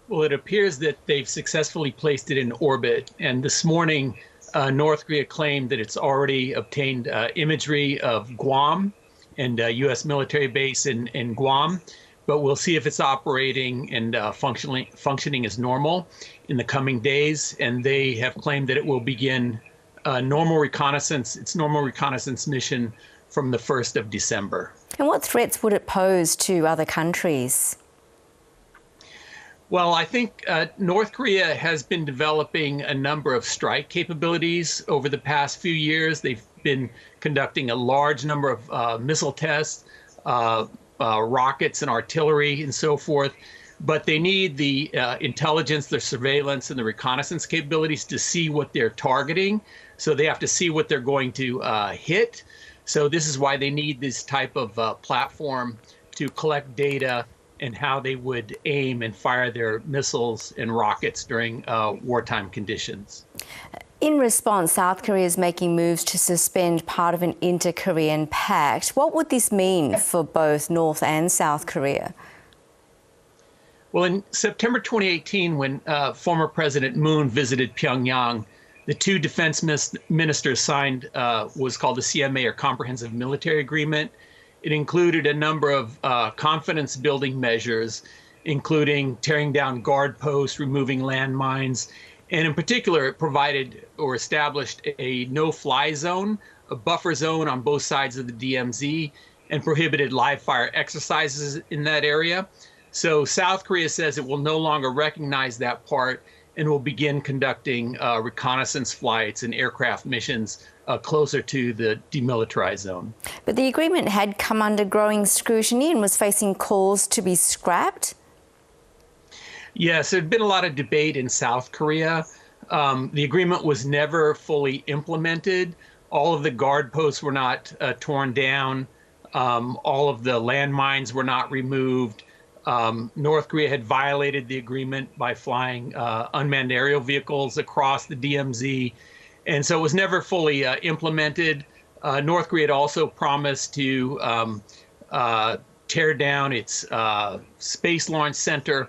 Well, it appears that they've successfully placed it in orbit. And this morning, North Korea claimed that it's already obtained imagery of Guam and a U.S. military base in Guam. But we'll see if it's operating and functioning as normal in the coming days. And they have claimed that it will begin its normal reconnaissance mission from the 1st of December. And what threats would it pose to other countries? Well, I think North Korea has been developing a number of strike capabilities over the past few years. They've been conducting a large number of missile tests, rockets and artillery and so forth. But they need the intelligence, the surveillance, and the reconnaissance capabilities to see what they're targeting. So they have to see what they're going to hit. So this is why they need this type of platform to collect data and how they would aim and fire their missiles and rockets during wartime conditions. In response, South Korea is making moves to suspend part of an inter-Korean pact. What would this mean for both North and South Korea? Well, in September 2018, when former President Moon visited Pyongyang, the two defense ministers signed was called the CMA, or Comprehensive Military Agreement. It included a number of confidence-building measures, including tearing down guard posts, removing landmines, and in particular, it provided or established a no-fly zone, a buffer zone on both sides of the DMZ, and prohibited live-fire exercises in that area. So South Korea says it will no longer recognize that part and will begin conducting reconnaissance flights and aircraft missions closer to the demilitarized zone. But the agreement had come under growing scrutiny and was facing calls to be scrapped? Yes, there had been a lot of debate in South Korea. The agreement was never fully implemented. All of the guard posts were not torn down. All of the landmines were not removed. North Korea had violated the agreement by flying unmanned aerial vehicles across the DMZ. And so it was never fully implemented. North Korea had also promised to tear down its Space Launch Center,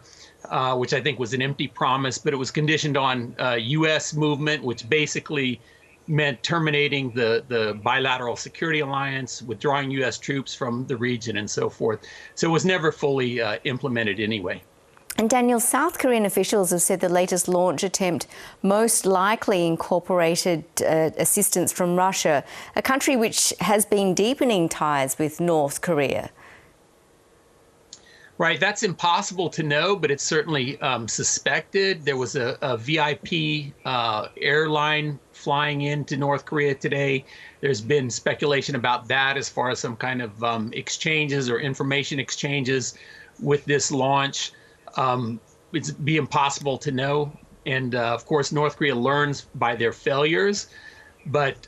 which I think was an empty promise, but it was conditioned on U.S. movement, which basically meant terminating the bilateral security alliance, withdrawing U.S. troops from the region and so forth. So it was never fully implemented anyway. And Daniel, South Korean officials have said the latest launch attempt most likely incorporated assistance from Russia, a country which has been deepening ties with North Korea. Right, that's impossible to know, but it's certainly suspected. There was a VIP airline flying into North Korea today. There's been speculation about that as far as some kind of exchanges or information exchanges with this launch. It'd be impossible to know. And of course, North Korea learns by their failures. But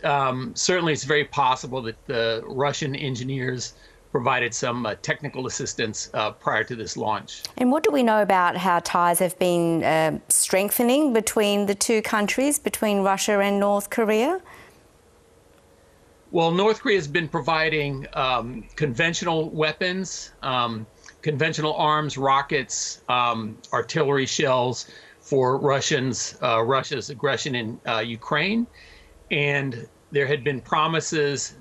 certainly it's very possible that the Russian engineers provided some technical assistance prior to this launch. And what do we know about how ties have been strengthening between the two countries, between Russia and North Korea? Well, North Korea has been providing conventional weapons, conventional arms, rockets, artillery shells for Russia's aggression in Ukraine. And there had been promises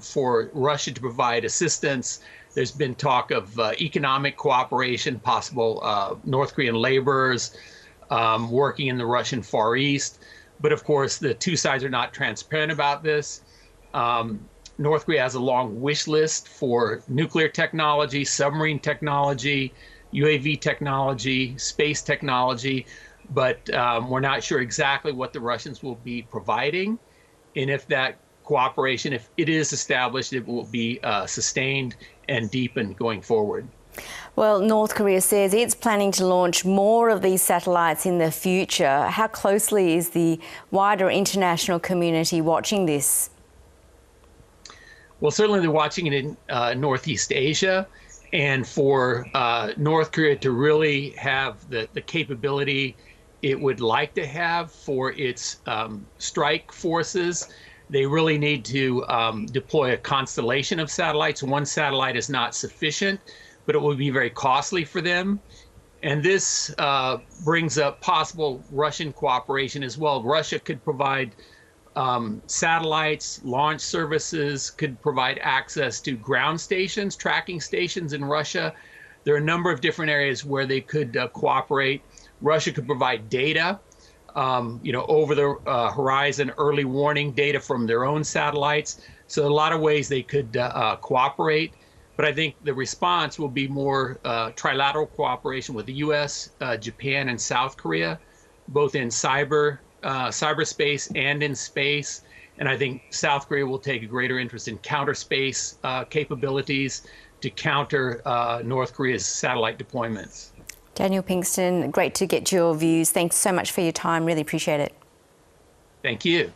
for Russia to provide assistance. There's been talk of economic cooperation, possible North Korean laborers working in the Russian Far East. But of course, the two sides are not transparent about this. North Korea has a long wish list for nuclear technology, submarine technology, UAV technology, space technology, but we're not sure exactly what the Russians will be providing. And if that cooperation, if it is established, it will be sustained and deepened going forward. Well, North Korea says it's planning to launch more of these satellites in the future. How closely is the wider international community watching this? Well, certainly they're watching it in Northeast Asia. And for North Korea to really have the capability it would like to have for its strike forces, they really need to deploy a constellation of satellites. One satellite is not sufficient, but it will be very costly for them. And this brings up possible Russian cooperation as well. Russia could provide satellites, launch services, could provide access to ground stations, tracking stations in Russia. There are a number of different areas where they could cooperate. Russia could provide data, over the horizon, early warning data from their own satellites. So a lot of ways they could cooperate. But I think the response will be more trilateral cooperation with the U.S., Japan, and South Korea, both in cyberspace and in space. And I think South Korea will take a greater interest in counter space capabilities to counter North Korea's satellite deployments. Daniel Pinkston, great to get your views. Thanks so much for your time. Really appreciate it. Thank you.